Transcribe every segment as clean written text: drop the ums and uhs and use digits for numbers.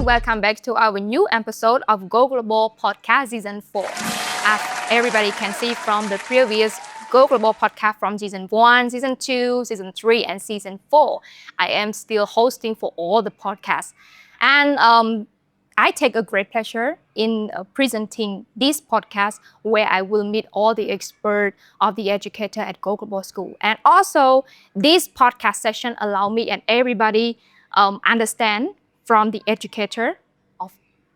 welcome back to our new episode of Go Global Podcast Season 4. As everybody can see from the previous Go Global Podcast from Season 1, Season 2, Season 3, and Season 4, I am still hosting for all the podcasts. And I take a great pleasure in presenting this podcast where I will meet all the experts of the educator at Go Global School. And also, this podcast session allow me and everybody understand from the educator of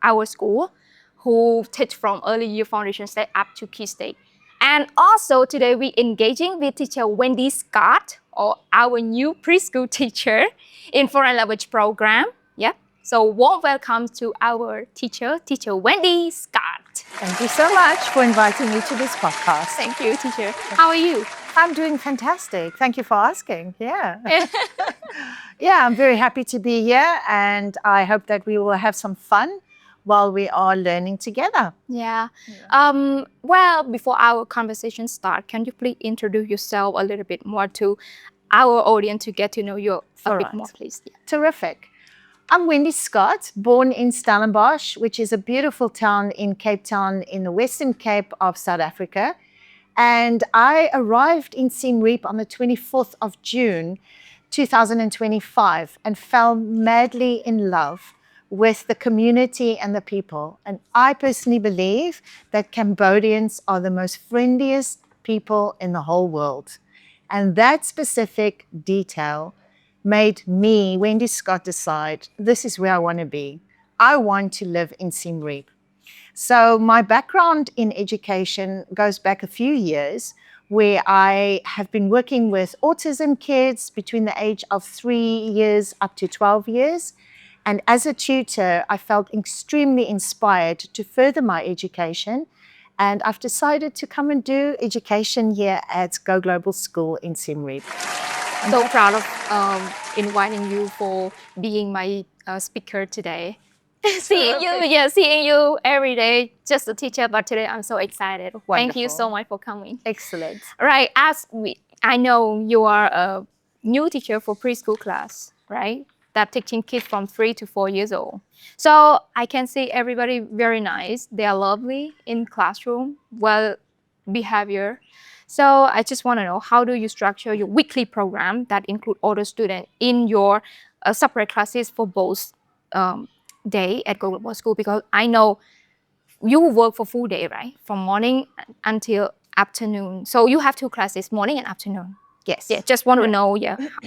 our school who teach from early year foundation stage up to key stage. And also today we engaging with teacher Wendy Scott, or our new preschool teacher in foreign language program. Yeah. So warm welcome to our teacher Wendy Scott. Thank you so much for inviting me to this podcast. Thank you, teacher. How are you? I'm doing fantastic. Thank you for asking. Yeah. Yeah, I'm very happy to be here, and I hope that we will have some fun while we are learning together. Yeah. Well, before our conversation start, can you please introduce yourself a little bit more to our audience to get to know you a bit more, please? Yeah. Terrific. I'm Wendy Scott, born in Stellenbosch, which is a beautiful town in Cape Town in the Western Cape of South Africa. And I arrived in Siem Reap on the 24th of June, 2025, and fell madly in love with the community and the people. And I personally believe that Cambodians are the most friendliest people in the whole world. And that specific detail made me, Wendy Scott, decide this is where I want to be. I want to live in Siem Reap. So my background in education goes back a few years, where I have been working with autism kids between the age of 3 years up to 12 years. And as a tutor, I felt extremely inspired to further my education. And I've decided to come and do education here at Go Global School in Siem Reap. I'm so proud of inviting you for being my speaker today. Seeing you every day, just a teacher, but today I'm so excited. Wonderful. Thank you so much for coming. Excellent. Right, I know you are a new teacher for preschool class, right? That teaching kids from 3 to 4 years old. So I can see everybody very nice. They are lovely in classroom, well behavior. So I just want to know, how do you structure your weekly program that include all the students in your separate classes for both day at Go Global School? Because I know you work for full day, right? From morning until afternoon. So you have 2 classes, morning and afternoon. Yes. Yeah, just want to know,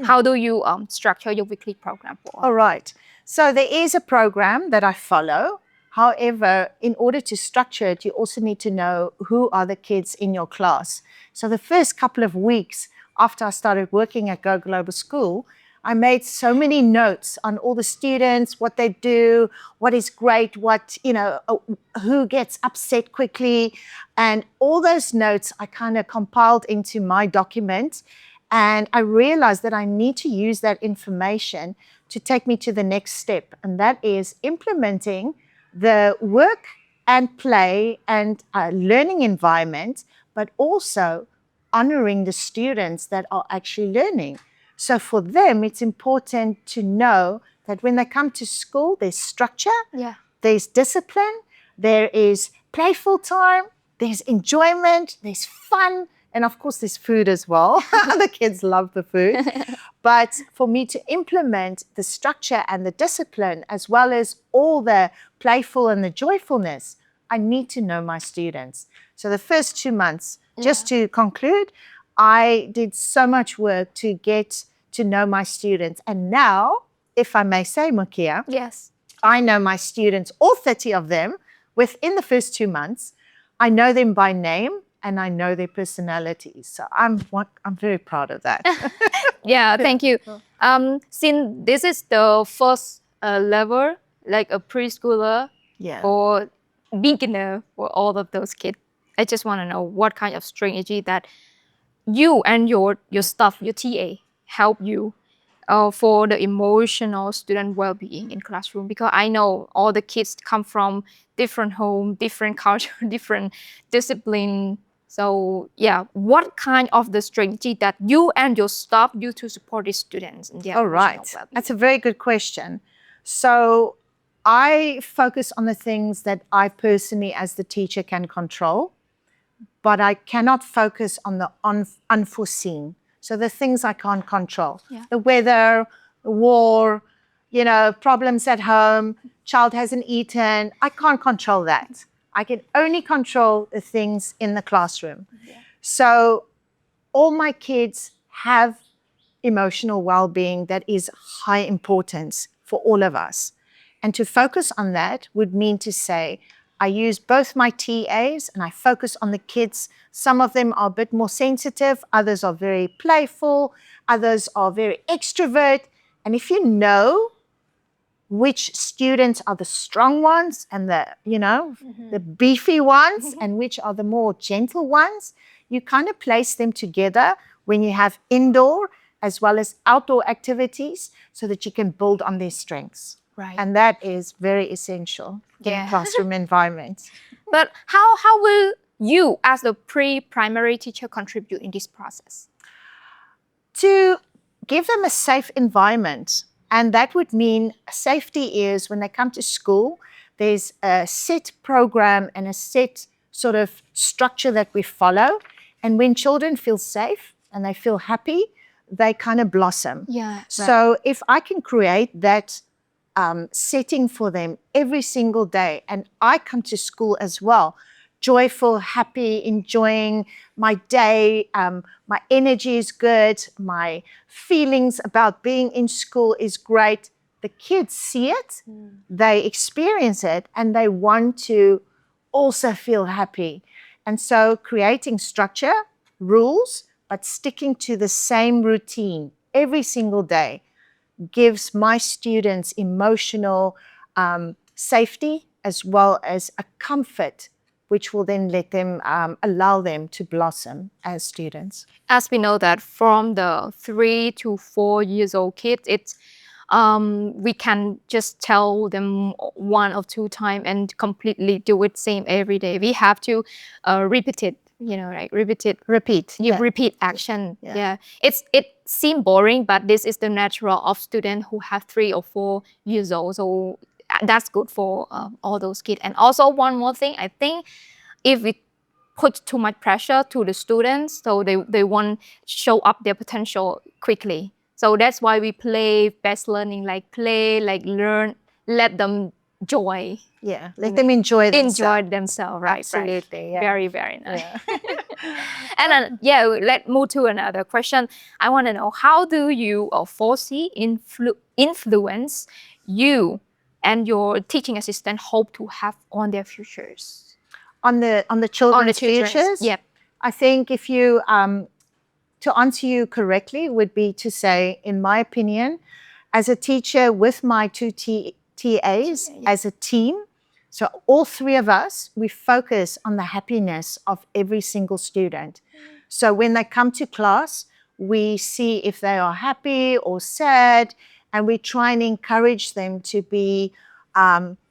how do you structure your weekly program for? All right. So there is a program that I follow. However, in order to structure it, you also need to know who are the kids in your class. So the first couple of weeks after I started working at Go Global School, I made so many notes on all the students, what they do, what is great, who gets upset quickly. And all those notes I kind of compiled into my document. And I realized that I need to use that information to take me to the next step. And that is implementing the work and play and learning environment, but also honoring the students that are actually learning. So for them, it's important to know that when they come to school, there's structure, there's discipline, there is playful time, there's enjoyment, there's fun, and of course there's food as well. The kids love the food. But for me to implement the structure and the discipline, as well as all the playful and the joyfulness, I need to know my students. So the first 2 months, just to conclude, I did so much work to get to know my students. And now, if I may say, Mukia, yes, I know my students, all 30 of them, within the first 2 months. I know them by name and I know their personalities. So I'm very proud of that. Yeah, thank you. Since this is the first level, like a preschooler or beginner for all of those kids, I just want to know what kind of strategy that you and your staff, your TA, help you for the emotional student well-being in classroom. Because I know all the kids come from different home, different culture, different discipline. So yeah, what kind of the strategy that you and your staff use to support these students in their All right, emotional well-being? that's a very good question. So I focus on the things that I personally, as the teacher, can control, but I cannot focus on the unforeseen. So the things I can't control, the weather, the war, problems at home, child hasn't eaten. I can't control that. I can only control the things in the classroom. Yeah. So all my kids have emotional well-being that is high importance for all of us. And to focus on that would mean to say, I use both my TAs and I focus on the kids. Some of them are a bit more sensitive, others are very playful, others are very extrovert. And if you know which students are the strong ones and the beefy ones and which are the more gentle ones, you kind of place them together when you have indoor as well as outdoor activities so that you can build on their strengths. Right. And that is very essential in classroom environments. But how will you, as the pre-primary teacher, contribute in this process? To give them a safe environment. And that would mean safety is when they come to school, there's a set program and a set sort of structure that we follow. And when children feel safe and they feel happy, they kind of blossom. Yeah. So if I can create that setting for them every single day, and I come to school as well, joyful, happy, enjoying my day, my energy is good, my feelings about being in school is great. The kids see it, they experience it, and they want to also feel happy. And so creating structure, rules, but sticking to the same routine every single day gives my students emotional safety as well as a comfort, which will then let them, allow them to blossom as students. As we know that from the 3 to 4 years old kids, it's we can just tell them 1 or 2 times and completely do it same every day. We have to repeat it, like repeat action. Yeah. It seems boring, but this is the natural of students who have 3 or 4 years old. So that's good for all those kids. And also one more thing, I think if we put too much pressure to the students, so they won't show up their potential quickly. So that's why we play best learning, like play, like learn, let them joy. Yeah, let them enjoy themselves. Enjoy themselves, right? Absolutely, right. yeah. Very, very nice. Yeah. And then, let's move to another question. I want to know, how do you foresee influence you and your teaching assistant hope to have on their futures? On the children's futures? Yep. I think if you, to answer you correctly would be to say, in my opinion, as a teacher with my 2 TAs, as a team, so all 3 of us, we focus on the happiness of every single student. So when they come to class, we see if they are happy or sad, and we try and encourage them to be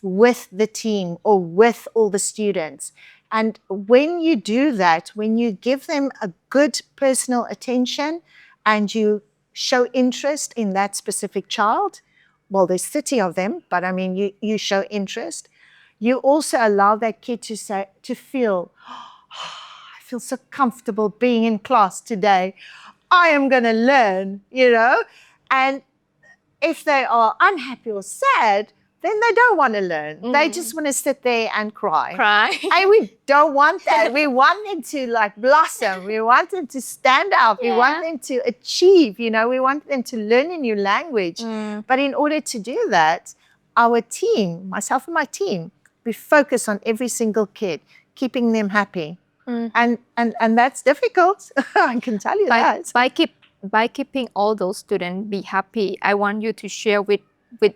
with the team or with all the students. And when you do that, when you give them a good personal attention and you show interest in that specific child, well, there's 30 of them, but I mean, you show interest. You also allow that kid to feel, I feel so comfortable being in class today. I am going to learn, And if they are unhappy or sad, then they don't want to learn. They just want to sit there and cry. And we don't want that. We want them to blossom. We want them to stand out. We want them to achieve, we want them to learn a new language. But in order to do that, our team, myself and my team, we focus on every single kid, keeping them happy. And that's difficult. I can tell you that. By keeping all those students be happy, I want you to share with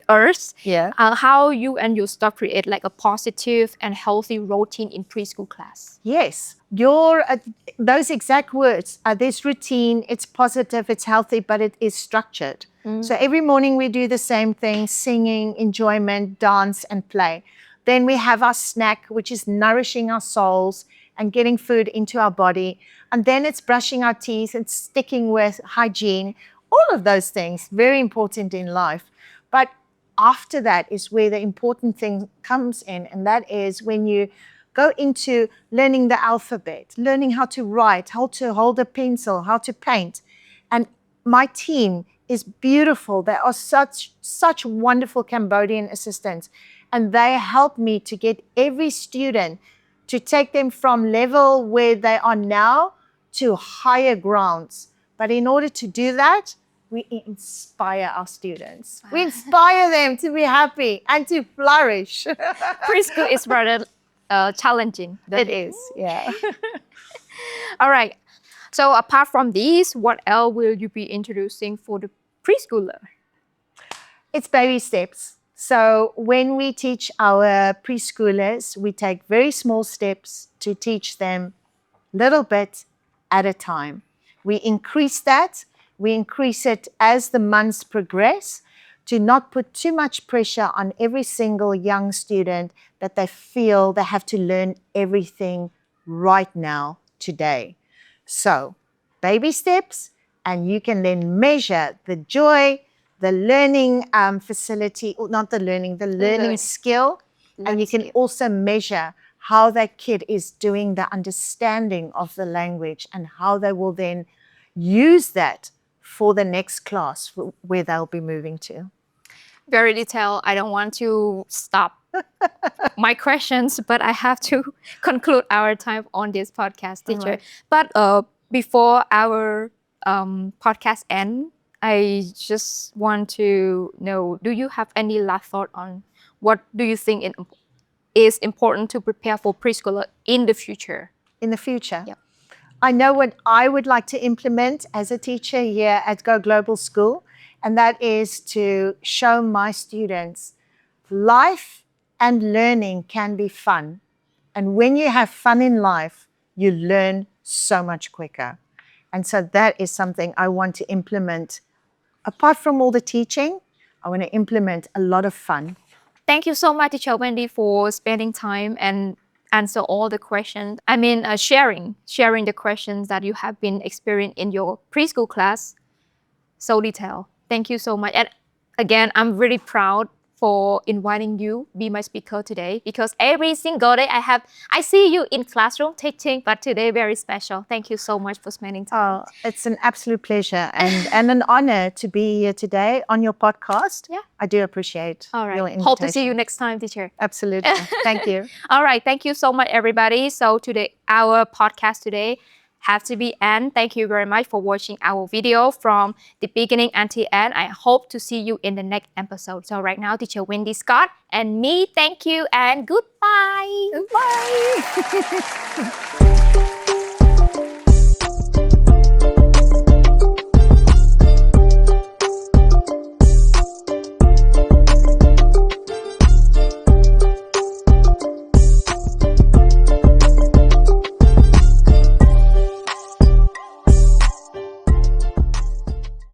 us how you and your staff create like a positive and healthy routine in preschool class. Yes, those exact words. This routine, it's positive, it's healthy, but it is structured. So every morning we do the same thing: singing, enjoyment, dance, and play. Then we have our snack, which is nourishing our souls and getting food into our body. And then it's brushing our teeth and sticking with hygiene. All of those things, very important in life. But after that is where the important thing comes in, and that is when you go into learning the alphabet, learning how to write, how to hold a pencil, how to paint. And my team is beautiful. They are such wonderful Cambodian assistants, and they help me to get every student to take them from level where they are now to higher grounds. But in order to do that, we inspire our students. We inspire them to be happy and to flourish. Preschool is rather challenging. It is, yeah. All right. So apart from these, what else will you be introducing for the preschooler? It's baby steps. So when we teach our preschoolers, we take very small steps to teach them little bit at a time. We increase that. We increase it as the months progress to not put too much pressure on every single young student that they feel they have to learn everything right now, today. So baby steps, and you can then measure the joy, the learning facility, or not the learning skill, and you can also measure how that kid is doing the understanding of the language and how they will then use that for the next class where they'll be moving to. Very detailed. I don't want to stop my questions, but I have to conclude our time on this podcast, teacher. But before our podcast end, I just want to know, do you have any last thought on what do you think is important to prepare for preschooler in the future? In the future? Yeah. I know what I would like to implement as a teacher here at Go Global School, and that is to show my students life and learning can be fun. And when you have fun in life, you learn so much quicker. And so that is something I want to implement. Apart from all the teaching, I want to implement a lot of fun. Thank you so much, Teacher Wendy, for spending time and answer all the questions. I mean, sharing the questions that you have been experiencing in your preschool class. So detailed. Thank you so much. And again, I'm really proud for inviting you be my speaker today, because every single day I see you in classroom teaching, but today very special. Thank you so much for spending time. Oh, it's an absolute pleasure and an honor to be here today on your podcast. Yeah. I do appreciate All right. your invitation. Hope to see you next time, teacher. Absolutely. Thank you. All right. Thank you so much, everybody. So today, our podcast today have to be end. Thank you very much for watching our video from the beginning until end. I hope to see you in the next episode. So right now, Teacher Wendy Scott and me, thank you and goodbye. Bye.